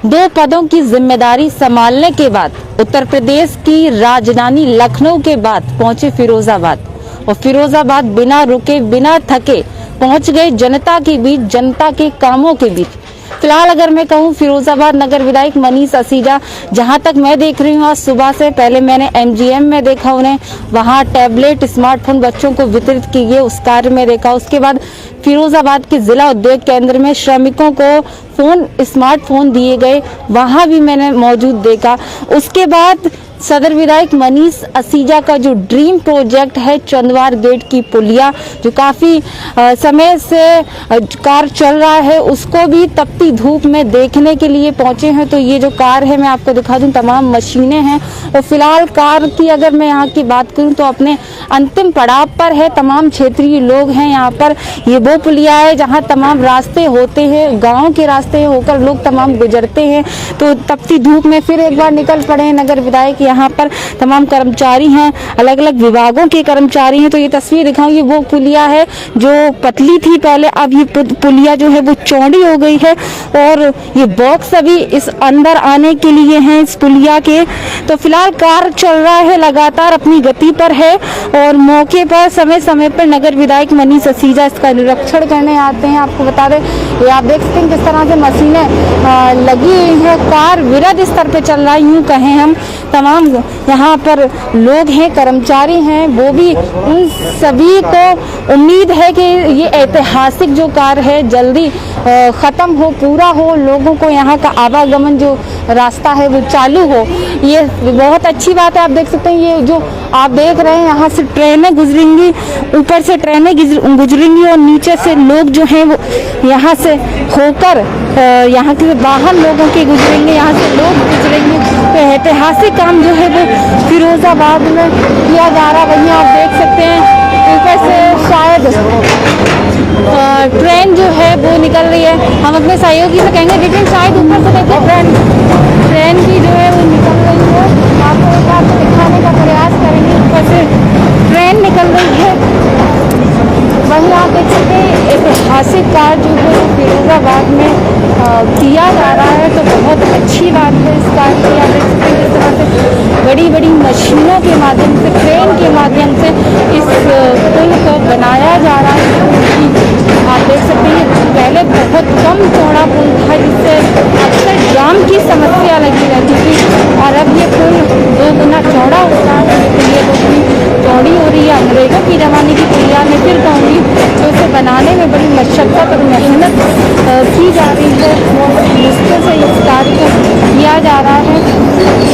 दो पदों की जिम्मेदारी संभालने के बाद उत्तर प्रदेश की राजधानी लखनऊ के बाद पहुंचे फिरोजाबाद और फिरोजाबाद बिना रुके बिना थके पहुंच गए जनता के बीच, जनता के कामों के बीच। फिलहाल अगर मैं कहूं फिरोजाबाद नगर विधायक मनीष असीजा, जहां तक मैं देख रही हूं आज सुबह से, पहले मैंने एमजीएम में देखा उन्हें, वहां टैबलेट स्मार्टफोन बच्चों को वितरित किए उस कार्य में देखा। उसके बाद फिरोजाबाद के जिला उद्योग केंद्र में श्रमिकों को स्मार्टफोन दिए गए, वहां भी मैंने मौजूद देखा। उसके बाद सदर विधायक मनीष असीजा का जो ड्रीम प्रोजेक्ट है चंदवार गेट की पुलिया, जो काफी समय से कार्य चल रहा है, उसको भी तपती धूप में देखने के लिए पहुंचे हैं। तो ये जो कार है मैं आपको दिखा दूं, तमाम मशीनें हैं और फिलहाल कार की अगर मैं यहाँ की बात करूं तो अपने अंतिम पड़ाव पर है। तमाम क्षेत्रीय लोग हैं यहाँ पर। ये वो पुलिया है जहाँ तमाम रास्ते होते हैं, गाँव के रास्ते होकर लोग तमाम गुजरते हैं। तो तपती धूप में फिर एक बार निकल पड़े हैं नगर विधायक। यहाँ पर तमाम कर्मचारी हैं, अलग अलग विभागों के कर्मचारी हैं। तो ये तस्वीर दिखाऊं, ये वो पुलिया है जो पतली थी पहले, अब ये पुलिया जो है वो चौड़ी हो गई है और ये बॉक्स अभी इस अंदर आने के लिए हैं इस पुलिया के। तो फिलहाल कार्य चल रहा है, लगातार अपनी गति पर है और मौके पर समय समय पर नगर विधायक मनीष असीजा इसका निरीक्षण करने आते हैं। आपको बता दें, ये आप देख सकते हैं किस तरह से मशीनें लगी हुई है, कार्य विरध स्तर पे चल रहा है यूं कहें हम। तमाम यहाँ पर लोग हैं, कर्मचारी हैं, वो भी उन सभी को उम्मीद है कि ये ऐतिहासिक जो कार्य है जल्दी खत्म हो, पूरा हो, लोगों को यहाँ का आवागमन जो रास्ता है वो चालू हो। ये बहुत अच्छी बात है। आप देख सकते हैं ये जो आप देख रहे हैं यहाँ से ट्रेनें गुजरेंगी, ऊपर से ट्रेनें गुजरेंगी और नीचे से लोग जो हैं वो यहाँ से होकर यहाँ के वाहन लोगों के गुजरेंगे, यहाँ से लोग गुजरेंगे। तो ऐतिहासिक काम जो है वो फिरोजाबाद में किया जा रहा है। वहीं आप देख सकते हैं ऊपर से शायद ट्रेन जो है वो निकल रही है। हम अपने सहयोगी से कहेंगे लेकिन शायद ऊपर से देखो ट्रेन भी जो है वो निकल रही है। आपको एक बार दिखाने का प्रयास करेंगे, ऊपर से ट्रेन निकल रही है। वहीं आप देख सकते हैं ऐतिहासिक कार्य जो है फिरोजाबाद में किया जा रहा है। तो बहुत अच्छी बात है इस कार्य की। आप देख सकते हैं किस तरह से बड़ी बड़ी मशीनों के माध्यम से, ट्रेन के माध्यम से इस पुल को बनाया जा रहा है। आप देख सकते हैं पहले बहुत कम चौड़ा पुल था जिससे अक्सर जाम की समस्या लगी रहती थी और अब ये पुल 2 गुना चौड़ा हो रहा है। ये पुलिया चौड़ी हो रही है। अंग्रेजों की जमाने की पुलिया में फिर कहूँगी तो इसे बनाने में बड़ी मशक्कत और मेहनत की जा रही है, मुश्किल से इस कार्य को किया जा रहा है।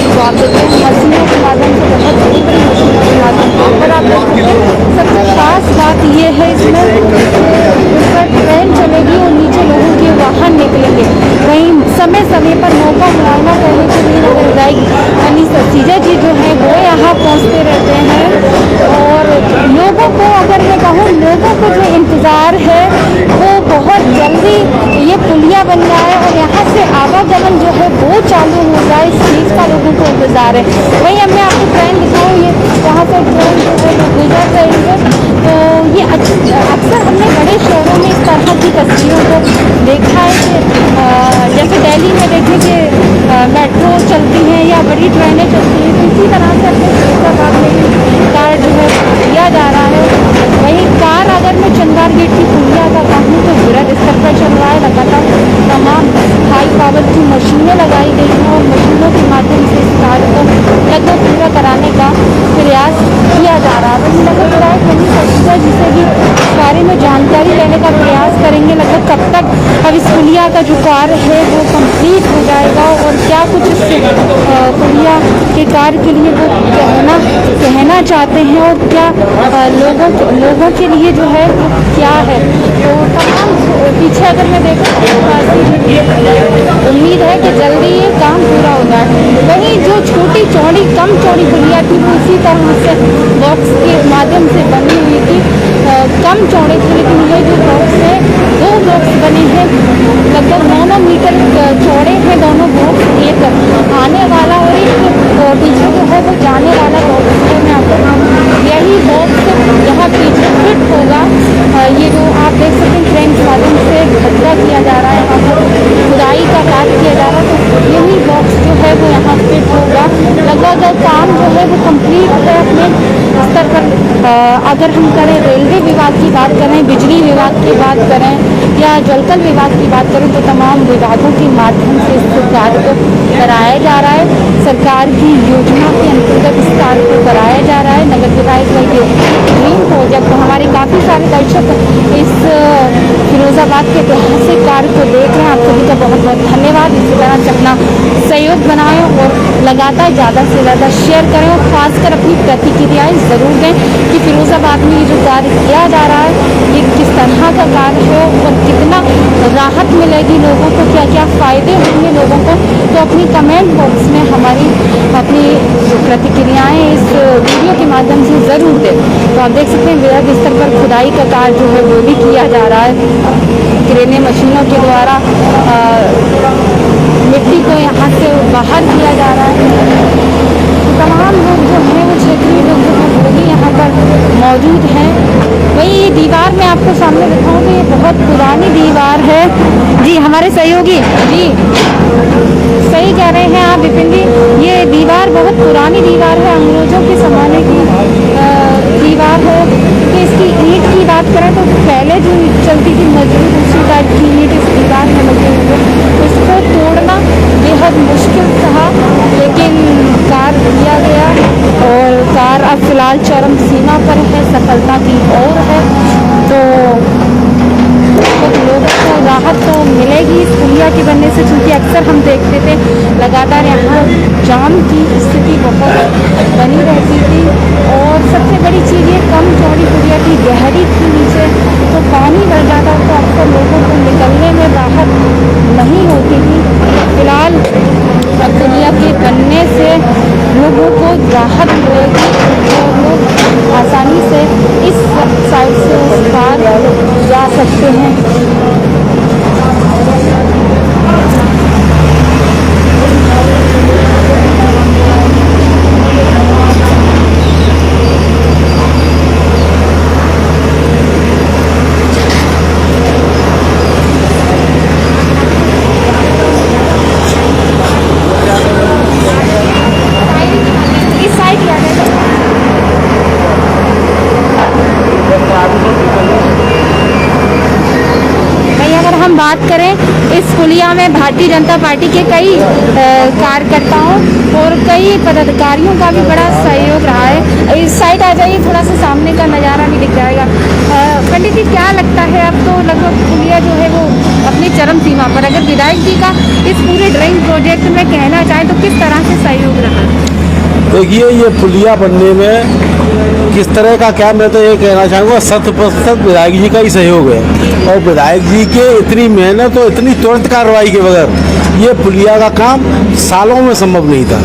तो आप देखते हैं मशीनों के माध्यम से, बहुत बड़ी बड़ी मशीनों के माध्यम से। और आप देखते हैं सबसे खास बात ये है इसमें ऊपर ट्रेन चलेगी और नीचे लोगों के वाहन निकलेंगे। वहीं समय समय पर मौका मुआयना करने के लिए नगर विधायक मनीष असीजा जी जो हैं वो यहाँ पहुँचते रहते हैं। और लोगों को अगर मैं कहूँ, लोगों को जो इंतज़ार है वो बहुत जल्दी ये पुलिया बन जाए और यहाँ से आवागमन जो है वो चालू हो जाए, इस चीज़ का लोगों को इंतज़ार है। वहीं अब मैं आपको ट्रेन दिखाऊँ, ये यहाँ से ट्रेन जो है वो गुजर रही है। तो ये अक्सर हमने बड़े शहरों में इस तरह की तस्वीरों को देखा है कि जैसे दिल्ली में देखें कि मेट्रो चलती हैं या बड़ी ट्रेनें चलती हैं, तो इसी तरह से अपने फिरोजाबाद में कार्य जो है किया जा रहा है। वहीं कार अगर मैं चंदवार गेट की पुलिया का कहूँ तो विरध स्तर पर चल रहा है। लगातार तमाम हाई पावर की मशीनें लगाई गई हैं और मशीनों के माध्यम से इस कार्य को लगभग पूरा कराने का प्रयास किया जा रहा है। वहीं नगर विधायक मनीष असीजा जी से भी इस बारे में जानकारी लेने का प्रयास करेंगे। लगभग कब तक अब इस पुलिया का जो कार्य है वो कंप्लीट हो जाएगा और क्या कुछ इस पुलिया के कार्य के लिए वो कहना चाहते हैं और क्या लोगों के लिए जो है क्या है। तो तमाम पीछे अगर मैं देखूँ उम्मीद है कि जल्दी ये काम पूरा हो जाए। वहीं जो छोटी चौड़ी कम चौड़ी पुलिया थी वो इसी तरह से बॉक्स के माध्यम से बनी हुई थी, कम चौड़े थे, लेकिन ये जो बॉक्स है 2 बॉक्स बने हैं, लगभग 9 मीटर चौड़े हैं दोनों बॉक्स। एक आने वाला और एक पीछे जो है वो जाने वाला बॉक्स है। मैं आपको यही बॉक्स यहाँ पीछे फिट होगा। ये जो आप देख सकते हैं ट्रेन के माध्यम से खतरा किया जा रहा है, यहाँ पर खुदाई का कार्य किया जा रहा है। तो अगर हम करें रेलवे विभाग की बात करें, बिजली विभाग की बात करें या जलकल विभाग की बात करें, तो तमाम विभागों के माध्यम से इस कार्य को कराया जा रहा है। सरकार की योजना के अंतर्गत इस कार्य को कराया जा रहा है। नगर विकास का ये ड्रीम प्रोजेक्ट, हमारे काफ़ी सारे दर्शक इस फिरोजाबाद के ऐतिहासिक कार्य को देख रहे हैं। आप सभी का बहुत बहुत धन्यवाद। इसी तरह से अपना सहयोग बनाएं और लगातार ज़्यादा से ज़्यादा शेयर करें और खासकर अपनी प्रतिक्रियाएं ज़रूर दें कि फिरोजाबाद में ये जो कार्य किया जा रहा है ये किस तरह का कार्य है और कितना राहत मिलेगी लोगों को, क्या क्या फ़ायदे होंगे लोगों को। तो अपनी कमेंट बॉक्स में हमारी अपनी प्रतिक्रियाएं इस वीडियो के माध्यम से ज़रूर दें। तो आप देख सकते हैं वृहद स्तर पर खुदाई का कार्य जो है वो भी किया जा रहा है। क्रेने मशीनों के द्वारा मिट्टी को यहाँ से बाहर किया जा रहा है। तमाम लोग जो हैं वो क्षेत्रीय लोग जो हैं वो भी यहाँ पर मौजूद हैं। वही ये दीवार मैं आपको सामने दिखाऊंगी, ये बहुत पुरानी दीवार है जी। हमारे सहयोगी जी सही कह रहे हैं आप विपिन जी, ये दीवार बहुत पुरानी दीवार है, अंग्रेजों के ज़माने की दीवार है। तो इसकी ईंट की बात करें तो पहले जो चलती थी मजबूत उसी टाइप की ईंट इस दीवार में लगे हुए, उसको तोड़ना बेहद मुश्किल था, लेकिन कार्य किया गया और कार्य अब फिलहाल चरम सीमा पर है, सफलता की ओर है। तो लोगों को राहत तो मिलेगी इस पुलिया के बनने से, क्योंकि अक्सर हम देखते थे लगातार यहाँ जाम की स्थिति बहुत बनी रहती थी। और सबसे बड़ी चीज़ ये कम चौड़ी पुलिया की, गहरी थी नीचे, तो पानी भर जाता तो अक्सर लोगों को निकलने में राहत नहीं होती थी। फिलहाल पुलिया के बनने से लोगों को राहत मिलेगी और लोग आसानी से इस साइड से उस पार जा सकते हैं। बात करें इस पुलिया में भारतीय जनता पार्टी के कई कार्यकर्ताओं और कई पदाधिकारियों का भी बड़ा सहयोग रहा है। इस साइड आ जाइए, थोड़ा सा सामने का नज़ारा भी दिख जाएगा। पंडित जी क्या लगता है, अब तो लगभग पुलिया जो है वो अपनी चरम सीमा पर, अगर विधायक जी का इस पूरे ड्राइंग प्रोजेक्ट में कहना चाहें तो किस तरह से सहयोग रहा? देखिए, ये पुलिया बनने में किस तरह का, क्या मैं तो ये कहना चाहूँगा 100% विधायक जी का ही सहयोग है। और विधायक जी के इतनी मेहनत और इतनी तुरंत कार्रवाई के बगैर ये पुलिया का काम सालों में संभव नहीं था।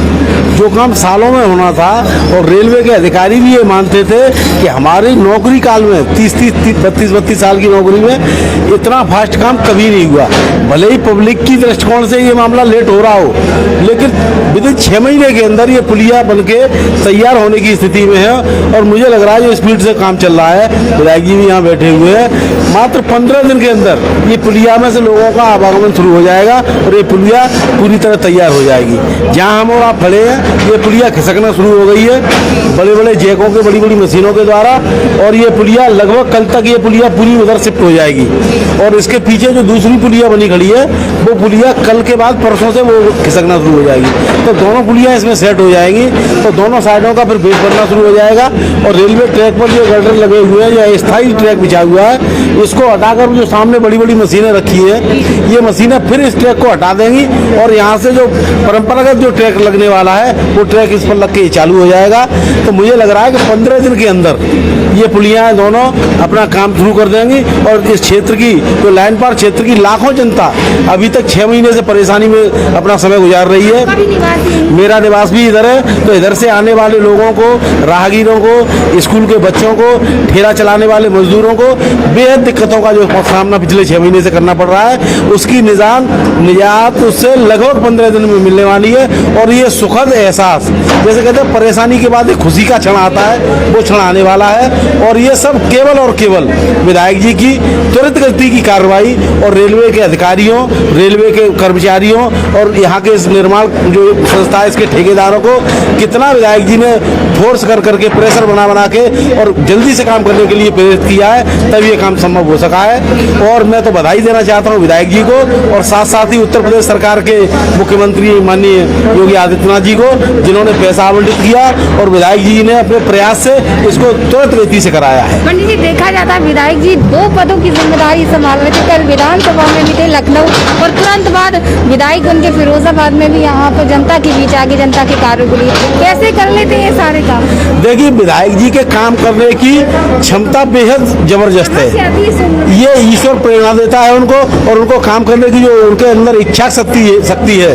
जो काम सालों में होना था, और रेलवे के अधिकारी भी ये मानते थे कि हमारी नौकरी काल में 32 साल की नौकरी में इतना फास्ट काम कभी नहीं हुआ। भले ही पब्लिक की दृष्टिकोण से ये मामला लेट हो रहा हो, लेकिन विदिन 6 महीने के अंदर ये पुलिया बनके तैयार होने की स्थिति में है। और मुझे लग रहा है जो स्पीड से काम चल रहा है, विधायक जी भी यहाँ बैठे हुए हैं, मात्र 15 दिन के अंदर ये पुलिया में से लोगों का आवागमन शुरू हो जाएगा और ये पुलिया पूरी तरह तैयार हो जाएगी। जहाँ हम और आप खड़े हैं ये पुलिया खिसकना शुरू हो गई है बड़े बड़े जैकों के, बड़ी बड़ी मशीनों के द्वारा। और ये पुलिया लगभग कल तक ये पुलिया पूरी उधर शिफ्ट हो जाएगी। और इसके पीछे जो दूसरी पुलिया बनी खड़ी है वो पुलिया कल के बाद परसों से वो खिसकना शुरू हो जाएगी। तो दोनों पुलिया इसमें सेट हो जाएंगी, तो दोनों साइडों का फिर बेस बनना शुरू हो जाएगा। और रेलवे ट्रैक पर जो गर्डर लगे हुए हैं, जो स्थायी ट्रैक बिछा हुआ है, इसको हटाकर जो सामने बड़ी बड़ी मशीनें रखी है, ये मशीनें फिर इस ट्रैक को हटा देंगी। और यहाँ से जो परंपरागत जो ट्रैक लगने वाला है वो ट्रैक इस पर लग के चालू हो जाएगा। तो मुझे लग रहा है कि 15 दिन के अंदर ये पुलियाँ दोनों अपना काम शुरू कर देंगी। और इस क्षेत्र की, जो लाइन पार क्षेत्र की लाखों जनता अभी तक 6 महीने से परेशानी में अपना समय गुजार रही है। मेरा निवास भी इधर है, तो इधर से आने वाले लोगों को, राहगीरों को, स्कूल के बच्चों को, ठेला चलाने वाले मजदूरों को बेहद दिक्कतों का जो सामना पिछले 6 महीने से करना पड़ रहा है, उसकी निजात उससे लगभग 15 दिन में मिलने वाली है। और ये सुखद एहसास, जैसे कहते हैं परेशानी के बाद एक खुशी का क्षण आता है, वो क्षण आने वाला है। और ये सब केवल और केवल विधायक जी की त्वरित गति की कार्रवाई और रेलवे के अधिकारियों, रेलवे के कर्मचारियों और यहाँ के इस निर्माण जो संस्था है इसके ठेकेदारों को कितना विधायक जी ने फोर्स कर करके प्रेशर बना के और जल्दी से काम करने के लिए प्रेरित किया है, तब ये काम संभव हो सका है। और मैं तो बधाई देना चाहता हूँ विधायक जी को और साथ साथ ही उत्तर प्रदेश सरकार के मुख्यमंत्री माननीय योगी आदित्यनाथ जी को, जिन्होंने पैसा आवंटित किया और विधायक जी ने अपने प्रयास से इसको तुरंत गति से कराया है। पंडित जी, देखा जाता है विधायक जी 2 पदों की जिम्मेदारी संभाल रहे थे। कल विधानसभा में भी थे लखनऊ और तुरंत बाद विधायक उनके फिरोजाबाद में भी यहाँ पर जनता के बीच आगे जनता के कार्यों के लिए कैसे कर लेते हैं ये सारे काम? देखिए, विधायक जी के काम करने की क्षमता बेहद जबरदस्त है। ये ईश्वर प्रेरणा देता है उनको और उनको काम करने की जो उनके अंदर इच्छा शक्ति है।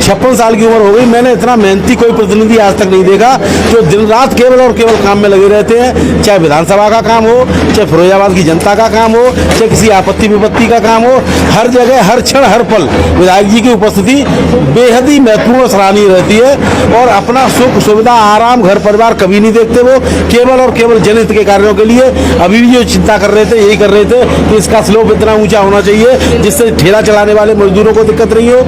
56 साल की उम्र हो गई, मैंने इतना मेहनती कोई प्रतिनिधि आज तक नहीं देखा जो दिन रात केवल और केवल काम में लगे रहते हैं। चाहे विधानसभा का काम हो, चाहे फिरोजाबाद की जनता का काम हो, चाहे किसी आपत्ति विपत्ति का काम हो, हर जगह हर क्षण हर पल विधायक जी की उपस्थिति बेहद ही महत्वपूर्ण और सराहनीय रहती है। और अपना सुख सुविधा आराम घर परिवार कभी नहीं देखते, वो केवल और केवल जनहित के कार्यों के लिए अभी भी जो चिंता कर रहे थे यही कर रहे थे कि इसका स्लोप इतना ऊंचा होना चाहिए जिससे ठेला चलाने वाले मजदूरों को दिक्कत नहीं हो,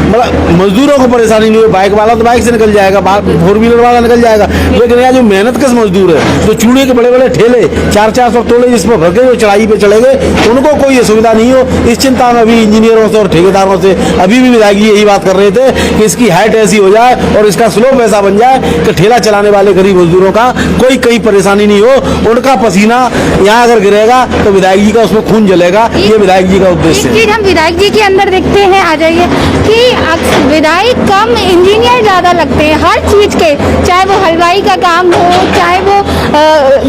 मतलब मजदूरों को परेशानी नहीं हो। बाइक वाला तो बाइक से निकल जाएगा, 4 व्हीलर वाला निकल जाएगा, लेकिन यहाँ जो मेहनत कश मजदूर है, जो चूड़े के बड़े बड़े ठेले 400-400 तोले जिसमें भर के जो चढ़ाई पे चले गए, उनको कोई ये सुविधा नहीं हो। इस चिंता में अभी इंजीनियरों से और ठेकेदारों से अभी भी विधायक जी यही बात कर रहे थे कि इसकी हाइट ऐसी हो जाए और इसका स्लोप ऐसा बन जाए कि ठेला चलाने वाले गरीब मजदूरों का कोई कहीं परेशानी नहीं हो। उनका पसीना यहाँ अगर गिरेगा तो विधायक जी का उसमें खून जलेगा, ये विधायक जी का उद्देश्य है। हम विधायक जी के अंदर देखते हैं, आ जाइए, कि विधायक कम इंजीनियर ज्यादा लगते हैं हर चीज के, चाहे वो हलवाई का काम हो, चाहे वो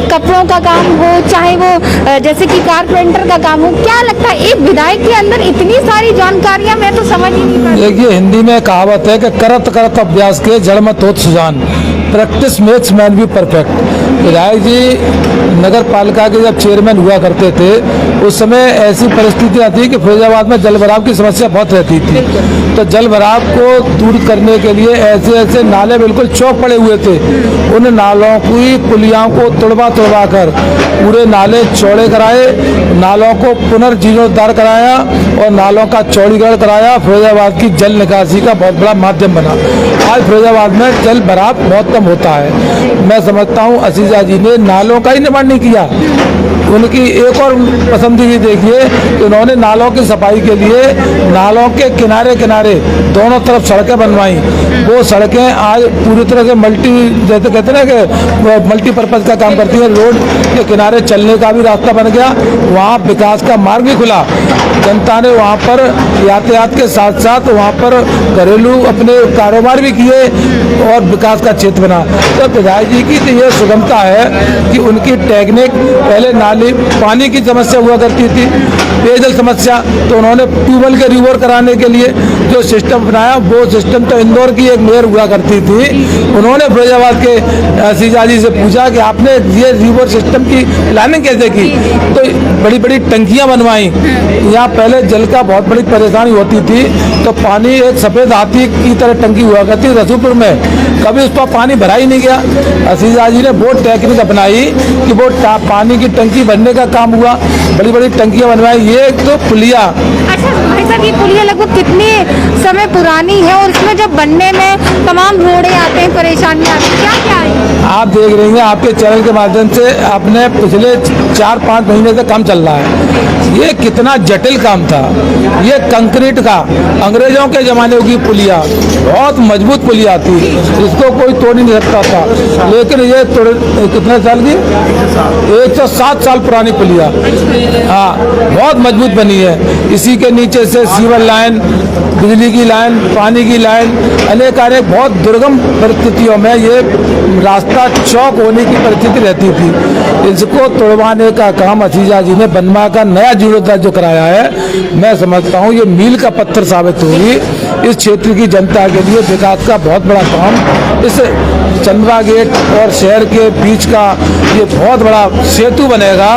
कपड़ों का काम हो, चाहे वो जैसे कि कारपेंटर का काम हो। क्या लगता है एक विधायक के अंदर इतनी सारी जानकारियां, मैं तो समझ ही नहीं पाती। देखिए, हिंदी में कहावत है कि करत करत अभ्यास के जड़ मत होत सुजान, practice makes man be perfect. विधायक जी नगर पालिका के जब चेयरमैन हुआ करते थे उस समय ऐसी परिस्थितियाँ थी कि फिरोजाबाद में जल भराव की समस्या बहुत रहती थी। तो जल भराव को दूर करने के लिए ऐसे ऐसे नाले बिल्कुल चौक पड़े हुए थे, उन नालों की पुलियाओं को तोड़वा कर पूरे नाले चौड़े कराए, नालों को पुनर्जीर्णोद्धार कराया और नालों का चौड़ीकरण कराया। फिरोजाबाद की जल निकासी का बहुत बड़ा माध्यम बना। आज फिरोजाबाद में जल भराव बहुत कम होता है। मैं समझता हूँ असीजा जी ने नालों का ही निर्माण नहीं किया, उनकी एक और पसंदगी देखिए कि उन्होंने नालों की सफाई के लिए नालों के किनारे किनारे दोनों तरफ सड़कें बनवाई। वो सड़कें आज पूरी तरह से जैसे कहते हैं कि मल्टीपर्पज़ का काम करती है। रोड के किनारे चलने का भी रास्ता बन गया, वहाँ विकास का मार्ग भी खुला। जनता ने वहाँ पर यातायात के साथ साथ वहाँ पर घरेलू अपने कारोबार भी किए और विकास का क्षेत्र बना। तो विधायक जी की तो ये सुगमता है कि उनकी टेक्निक, पहले नाली पानी की समस्या हुआ करती थी, पेयजल समस्या, तो उन्होंने ट्यूबवेल के रिवर कराने के लिए जो सिस्टम बनाया, वो सिस्टम तो इंदौर की एक मेयर हुआ करती थी। उन्होंने फिरोजाबाद के सीजा जी से पूछा कि आपने ये रिवर सिस्टम की प्लानिंग कैसे की, तो बड़ी बड़ी टंकियां बनवाई। यहाँ पहले जल का बहुत बड़ी परेशानी होती थी, तो पानी एक सफ़ेद हाथी की तरह टंकी हुआ करती रसूलपुर में, कभी उस पर पानी भरा ही नहीं गया। असीजा जी ने वो टेक्निक अपनाई कि वो पानी की टंकी भरने का काम हुआ, बड़ी बड़ी टंकियां बनवाई। ये तो पुलिया, अच्छा भाई साहब, ये पुलिया लगभग कितने समय पुरानी है और इसमें जब बनने में तमाम रोड़े आते हैं, परेशानियां आती हैं, क्या क्या आई? आप देख रही हैं, आपके चैनल के माध्यम से आपने पिछले 4-5 महीने से काम चल रहा है। ये कितना जटिल काम था, ये कंक्रीट का, अंग्रेजों के ज़माने की पुलिया, बहुत मजबूत पुलिया थी, इसको कोई तोड़ नहीं सकता था। लेकिन ये कितने साल की, 107 साल पुरानी पुलिया, हाँ, बहुत मजबूत बनी है। इसी के नीचे से सीवर लाइन, बिजली की लाइन, पानी की लाइन, अनेक बहुत दुर्गम परिस्थितियों में ये रास्ता चौक होने की परिस्थिति रहती थी। इसको तोड़वाने का काम असीजा जी ने बनवा का नया जीर्णोद्धार जो कराया है, मैं समझता हूँ ये मील का पत्थर साबित होगी इस क्षेत्र की जनता के लिए। विकास का बहुत बड़ा काम इस चंद्रा गेट और शहर के बीच का ये बहुत बड़ा सेतु बनेगा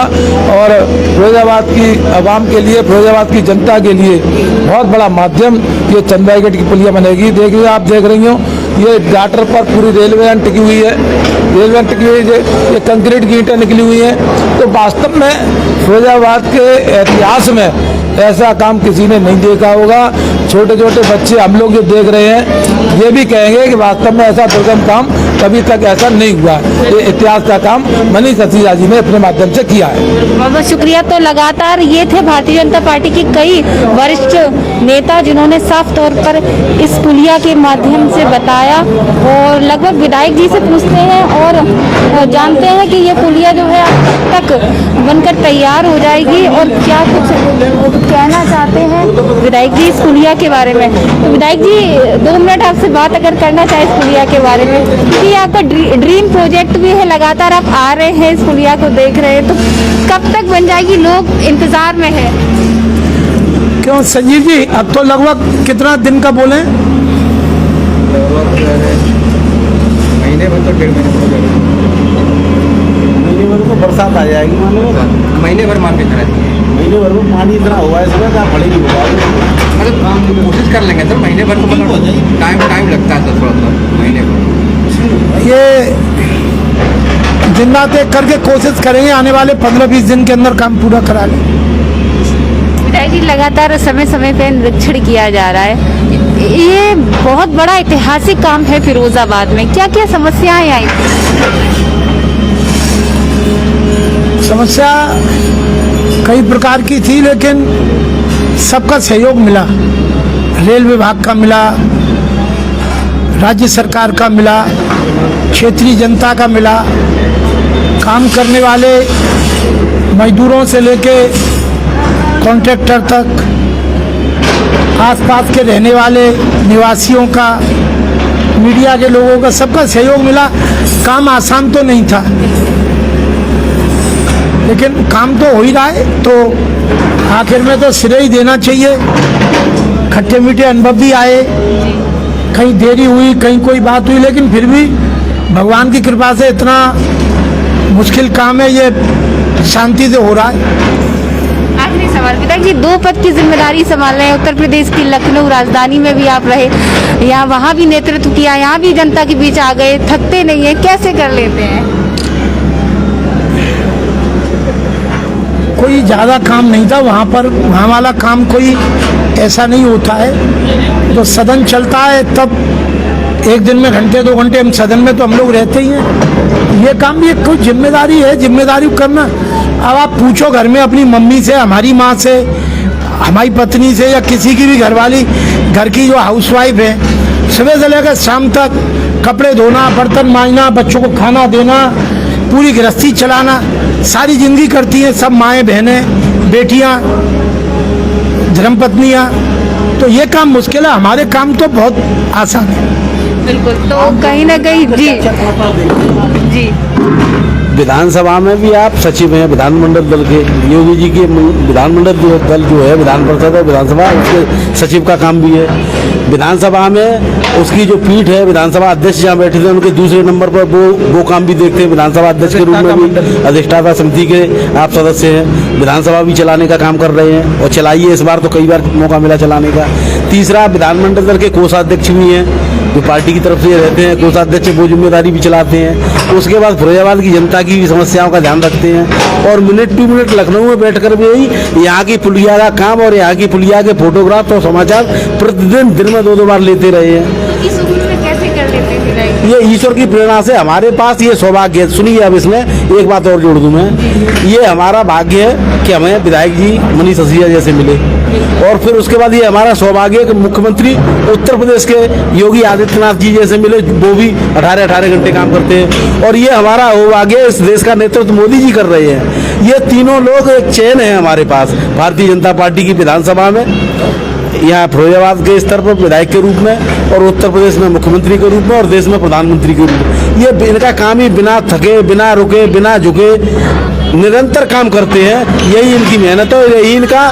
और फिरोजाबाद की आवाम के लिए, फिरोजाबाद की जनता के लिए बहुत बड़ा माध्यम ये चंद्रा गेट की पुलिया बनेगी। देखिए, आप देख रही हो ये गाटर पर पूरी रेलवे लाइन टिकी हुई है, रेलवे लाइन टिकी हुई है, ये कंक्रीट की ईंटें निकली हुई हैं। तो वास्तव में फिरोजाबाद के इतिहास में ऐसा काम किसी ने नहीं देखा होगा। छोटे छोटे बच्चे हम लोग जो देख रहे हैं ये भी कहेंगे कि वास्तव में ऐसा दुर्गम काम कभी तक ऐसा नहीं हुआ है। ये इतिहास का काम मनीष सिसोदिया जी ने अपने माध्यम से किया है। बहुत बहुत शुक्रिया। तो लगातार ये थे भारतीय जनता पार्टी के कई वरिष्ठ नेता जिन्होंने साफ तौर पर इस पुलिया के माध्यम से बताया, और लगभग विधायक जी से पूछते हैं और जानते हैं कि ये पुलिया जो है अब तक बनकर तैयार हो जाएगी और क्या कुछ कहना चाहते हैं विधायक जी इस पुलिया के बारे में। तो विधायक जी 2 मिनट आपसे बात अगर करना चाहे इस पुलिया के बारे में, कि आपका ड्रीम प्रोजेक्ट भी है, लगातार आप आ रहे हैं इस पुलिया को देख रहे हैं, तो कब तक बन जाएगी, लोग इंतजार में है? क्यों संजीव जी, अब तो लगभग कितना दिन का बोले? महीने भर तो 1.5 महीने हो जाएगा। महीने भर को बरसात आ जाएगी, मान लो महीने भर मान के चला जाइए। महीने भर में पानी इतना हुआ है इसमें क्या खड़े नहीं हुआ। मतलब हम कोशिश कर लेंगे सर, महीने भर तो मतलब टाइम लगता है सर, थोड़ा सा महीने भर। ये दिन रात एक करके कोशिश करेंगे आने वाले 15-20 दिन के अंदर काम पूरा करा लें। विधायक जी लगातार समय समय पे निरीक्षण किया जा रहा है, ये बहुत बड़ा ऐतिहासिक काम है फिरोजाबाद में, क्या क्या समस्याएं आई? समस्या कई प्रकार की थी लेकिन सबका सहयोग मिला, रेल विभाग का मिला, राज्य सरकार का मिला, क्षेत्रीय जनता का मिला, काम करने वाले मजदूरों से लेके कॉन्ट्रैक्टर तक, आसपास के रहने वाले निवासियों का, मीडिया के लोगों का, सबका सहयोग मिला। काम आसान तो नहीं था लेकिन काम तो हो ही रहा है, तो आखिर में तो श्रेय ही देना चाहिए। खट्टे मीठे अनुभव भी आए, कहीं देरी हुई, कहीं कोई बात हुई, लेकिन फिर भी भगवान की कृपा से इतना मुश्किल काम है ये शांति से हो रहा है। आखिरी सवाल विधायक जी, 2 पद की जिम्मेदारी संभाल रहे हैं, उत्तर प्रदेश की लखनऊ राजधानी में भी आप रहे, यहाँ वहाँ भी नेतृत्व किया, यहाँ भी जनता के बीच आ गए, थकते नहीं है, कैसे कर लेते हैं? कोई ज़्यादा काम नहीं था वहाँ पर, वहाँ वाला काम कोई ऐसा नहीं होता है। तो सदन चलता है तब एक दिन में घंटे 2 घंटे हम सदन में तो हम लोग रहते ही हैं। ये काम भी एक कोई जिम्मेदारी है, जिम्मेदारी करना। अब आप पूछो घर में अपनी मम्मी से, हमारी माँ से, हमारी पत्नी से, या किसी की भी घरवाली, घर की जो हाउसवाइफ है, सुबह से लेकर शाम तक कपड़े धोना, बर्तन मांजना, बच्चों को खाना देना, पूरी गृहस्थी चलाना, सारी जिंदगी करती हैं सब माएँ बहनें बेटियाँ धर्मपत्नियाँ। तो ये काम मुश्किल है, हमारे काम तो बहुत आसान है। बिल्कुल, तो कहीं ना कहीं जी विधानसभा में भी आप सचिव हैं विधानमंडल दल के, योगी जी के विधानमंडल दल जो है विधान परिषद और विधानसभा, उसके सचिव का काम भी है। विधानसभा में उसकी जो पीठ है, विधानसभा अध्यक्ष जहाँ बैठे थे उनके दूसरे नंबर पर वो काम भी देखते हैं। विधानसभा अध्यक्ष के रूप में भी अधिष्ठाता समिति के आप सदस्य हैं, विधानसभा भी चलाने का काम कर रहे हैं और चलाइए, इस बार तो कई बार मौका मिला चलाने का। तीसरा, विधानमंडल दल के कोषाध्यक्ष भी हैं, जो पार्टी की तरफ से रहते हैं, कोषाध्यक्ष वो जिम्मेदारी भी चलाते हैं। उसके बाद फिरोजाबाद की जनता की समस्याओं का ध्यान रखते हैं और मिनट टू मिनट लखनऊ में बैठकर भी यहाँ की पुलिया का काम और यहाँ की पुलिया के फोटोग्राफ और समाचार प्रतिदिन दिन में 2-2 बार लेते रहे हैं। इस उम्र में कैसे कर लेते हैं? ये ईश्वर की प्रेरणा से हमारे पास ये सौभाग्य है। सुनिए, अब इसमें एक बात और जोड़ दूं मैं, ये हमारा भाग्य है कि हमें विधायक जी मनीष सिसोदिया जैसे मिले, और फिर उसके बाद ये हमारा सौभाग्य है कि मुख्यमंत्री उत्तर प्रदेश के योगी आदित्यनाथ जी जैसे मिले, वो भी 18-18 घंटे काम करते हैं। और ये हमारा सौभाग्य, इस देश का नेतृत्व मोदी जी कर रहे हैं। ये तीनों लोग एक चेन है हमारे पास, भारतीय जनता पार्टी की विधानसभा में, यहाँ फिरोजाबाद के स्तर पर विधायक के रूप में, और उत्तर प्रदेश में मुख्यमंत्री के रूप में, और देश में प्रधानमंत्री के रूप में। ये इनका काम ही बिना थके, बिना रुके, बिना झुके निरंतर काम करते हैं। यही इनकी मेहनत है, यही इनका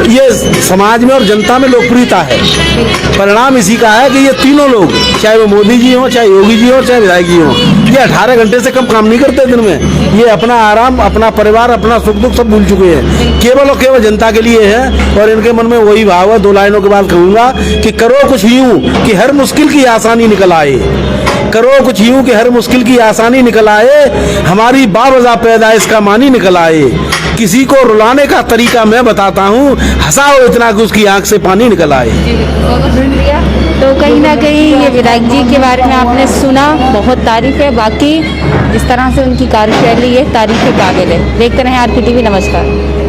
ये समाज में और जनता में लोकप्रियता है। परिणाम इसी का है कि ये तीनों लोग, चाहे वो मोदी जी हों, चाहे योगी जी हों, चाहे विधायक जी हों, ये 18 घंटे से कम काम नहीं करते दिन में। ये अपना आराम, अपना परिवार, अपना सुख दुख सब भूल चुके हैं, केवल और केवल जनता के लिए है। और इनके मन में वही भाव है, 2 लाइनों के बाद कहूँगा कि करो कुछ यूं कि हर मुश्किल की आसानी निकल आए, करो कुछ यूं कि हर मुश्किल की आसानी निकल आए, हमारी बावजह पैदाइश का मानी निकल आए। किसी को रुलाने का तरीका मैं बताता हूँ, हंसाओ इतना कि उसकी आंख से पानी निकल आए। बहुत बहुत शुक्रिया। तो कहीं ना कहीं ये विधायक जी के बारे में आपने सुना, बहुत तारीफ है। बाकी जिस तरह से उनकी कार्यशैली है तारीफ के काबिल है। देखते रहें RK TV। नमस्कार।